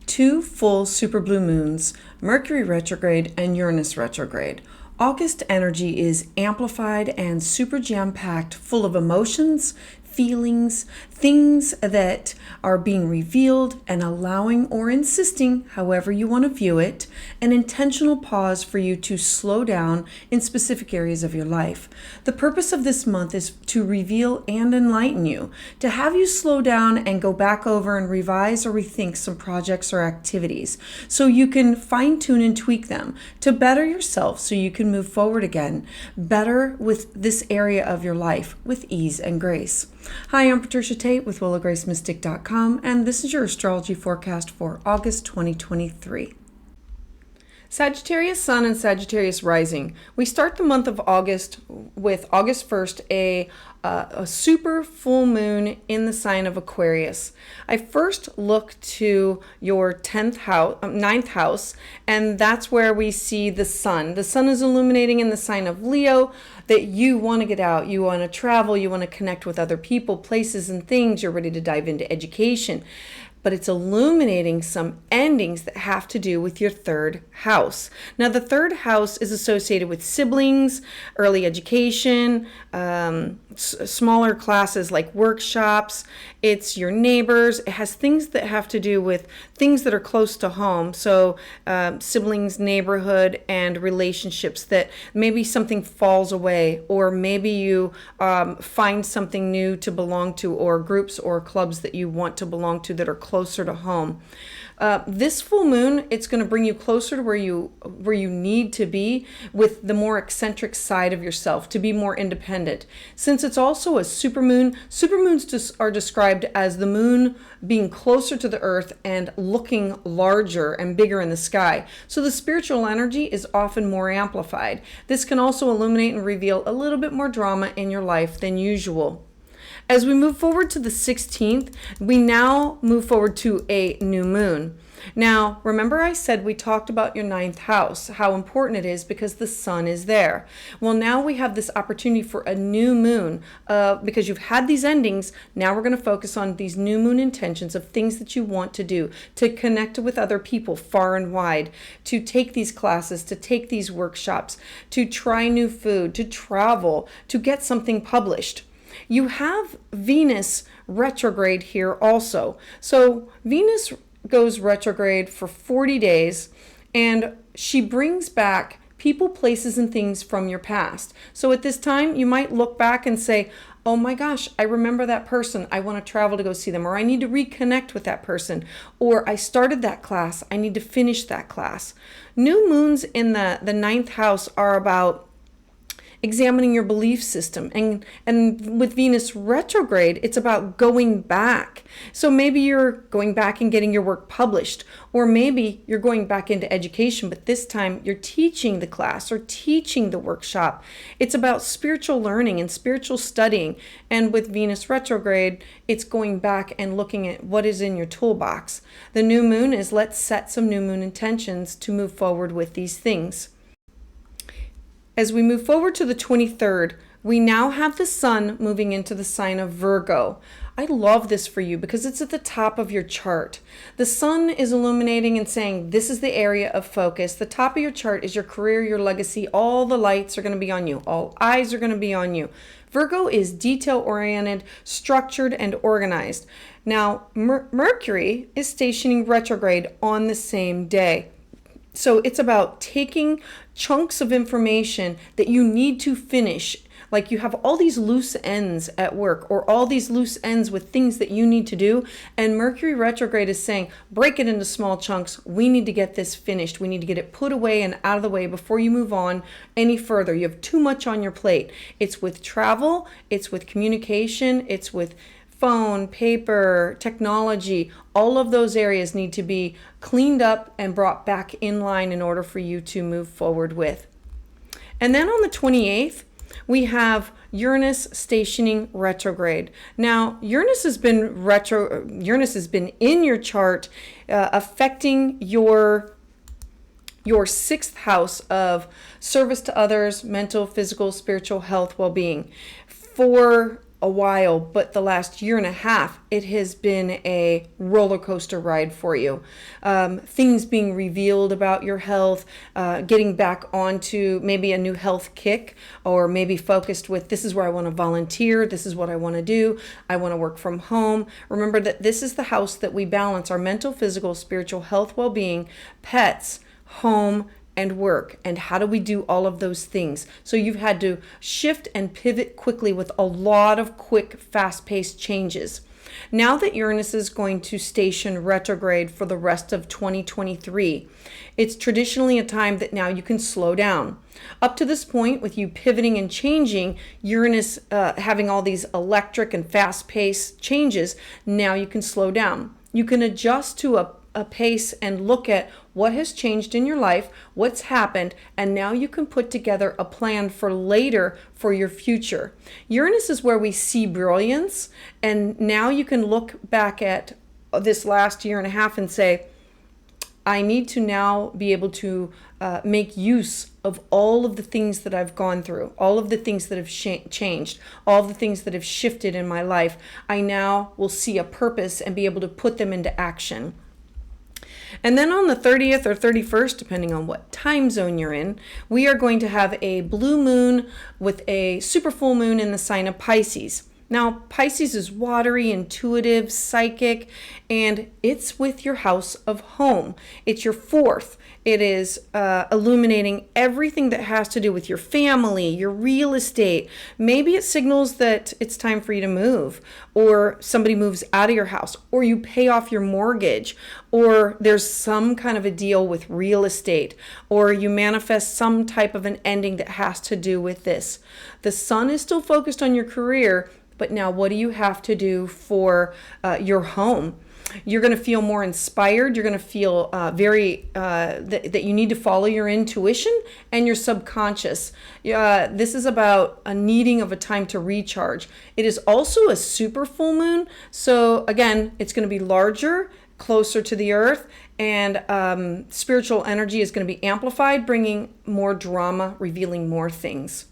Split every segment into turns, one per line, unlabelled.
two full super blue moons, Mercury retrograde and Uranus retrograde. August energy is amplified and super jam-packed, full of emotions, feelings, things that are being revealed and allowing or insisting, however you want to view it, an intentional pause for you to slow down in specific areas of your life. The purpose of this month is to reveal and enlighten you, to have you slow down and go back over and revise or rethink some projects or activities so you can fine-tune and tweak them to better yourself so you can move forward again, better with this area of your life with ease and grace. Hi, I'm Patricia Tate with willowgracemystic.com, and this is your astrology forecast for August 2023. Sagittarius Sun and Sagittarius Rising. We start the month of August with August 1st, a super full moon in the sign of Aquarius. I first look to your 9th house, and that's where we see the sun. The sun is illuminating in the sign of Leo, that you want to get out, you want to travel, you want to connect with other people, places, and things. You're ready to dive into education. But it's illuminating some endings that have to do with your 3rd house. Now, the 3rd house is associated with siblings, early education, smaller classes like workshops. It's your neighbors. It has things that have to do with things that are close to home. So siblings, neighborhood, and relationships that maybe something falls away, or maybe you find something new to belong to, or groups or clubs that you want to belong to that are closer to home. This full moon, it's going to bring you closer to where you need to be with the more eccentric side of yourself, to be more independent. Since it's also a supermoon, supermoons are described as the moon being closer to the earth and looking larger and bigger in the sky. So the spiritual energy is often more amplified. This can also illuminate and reveal a little bit more drama in your life than usual. As we move forward to the 16th, we now move forward to a new moon. Now, remember I said we talked about your 9th house, how important it is because the sun is there. Well, now we have this opportunity for a new moon because you've had these endings. Now we're going to focus on these new moon intentions of things that you want to do, to connect with other people far and wide, to take these classes, to take these workshops, to try new food, to travel, to get something published. You have Venus retrograde here also. So Venus goes retrograde for 40 days, and she brings back people, places, and things from your past. So at this time, you might look back and say, oh my gosh, I remember that person. I want to travel to go see them, or I need to reconnect with that person, or I started that class. I need to finish that class. New moons in the 9th house are about examining your belief system. And with Venus retrograde, it's about going back. So maybe you're going back and getting your work published, or maybe you're going back into education, but this time you're teaching the class or teaching the workshop. It's about spiritual learning and spiritual studying. And with Venus retrograde, it's going back and looking at what is in your toolbox. The new moon is let's set some new moon intentions to move forward with these things. As we move forward to the 23rd, we now have the sun moving into the sign of Virgo. I love this for you because it's at the top of your chart. The sun is illuminating and saying, this is the area of focus. The top of your chart is your career, your legacy. All the lights are going to be on you. All eyes are going to be on you. Virgo is detail-oriented, structured, and organized. Now, Mercury is stationing retrograde on the same day. So it's about taking chunks of information that you need to finish. Like you have all these loose ends at work, or all these loose ends with things that you need to do. And Mercury retrograde is saying, break it into small chunks. We need to get this finished. We need to get it put away and out of the way before you move on any further. You have too much on your plate. It's with travel. It's with communication. It's with phone, paper, technology. All of those areas need to be cleaned up and brought back in line in order for you to move forward with. And then on the 28th, we have Uranus stationing retrograde. Now, Uranus has been in your chart, affecting your 6th house of service to others, mental, physical, spiritual health, well-being. For a while, but the last year and a half, it has been a roller coaster ride for you. Things being revealed about your health, getting back onto maybe a new health kick, or maybe focused with, this is where I want to volunteer, this is what I want to do, I want to work from home. Remember that this is the house that we balance our mental, physical, spiritual health, well-being, pets, home, and work. And how do we do all of those things? So you've had to shift and pivot quickly with a lot of quick, fast-paced changes. Now that Uranus is going to station retrograde for the rest of 2023, it's traditionally a time that now you can slow down. Up to this point, with you pivoting and changing, Uranus having all these electric and fast-paced changes, now you can slow down. You can adjust to a pace and look at what has changed in your life, what's happened, and now you can put together a plan for later for your future. Uranus is where we see brilliance, and now you can look back at this last year and a half and say, I need to now be able to make use of all of the things that I've gone through, all of the things that have changed, all of the things that have shifted in my life. I now will see a purpose and be able to put them into action. And then on the 30th or 31st, depending on what time zone you're in, we are going to have a blue moon with a super full moon in the sign of Pisces. Now, Pisces is watery, intuitive, psychic, and it's with your house of home. It's your fourth. It is illuminating everything that has to do with your family, your real estate. Maybe it signals that it's time for you to move, or somebody moves out of your house, or you pay off your mortgage, or there's some kind of a deal with real estate, or you manifest some type of an ending that has to do with this. The sun is still focused on your career, but now what do you have to do for your home? You're going to feel more inspired. You're going to feel that you need to follow your intuition and your subconscious. This is about a needing of a time to recharge. It is also a super full moon. So again, it's going to be larger, closer to the earth, and spiritual energy is going to be amplified, bringing more drama, revealing more things.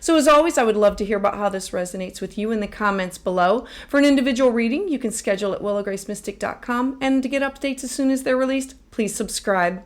So as always, I would love to hear about how this resonates with you in the comments below. For an individual reading, you can schedule at willowgracemystic.com. And to get updates as soon as they're released, please subscribe.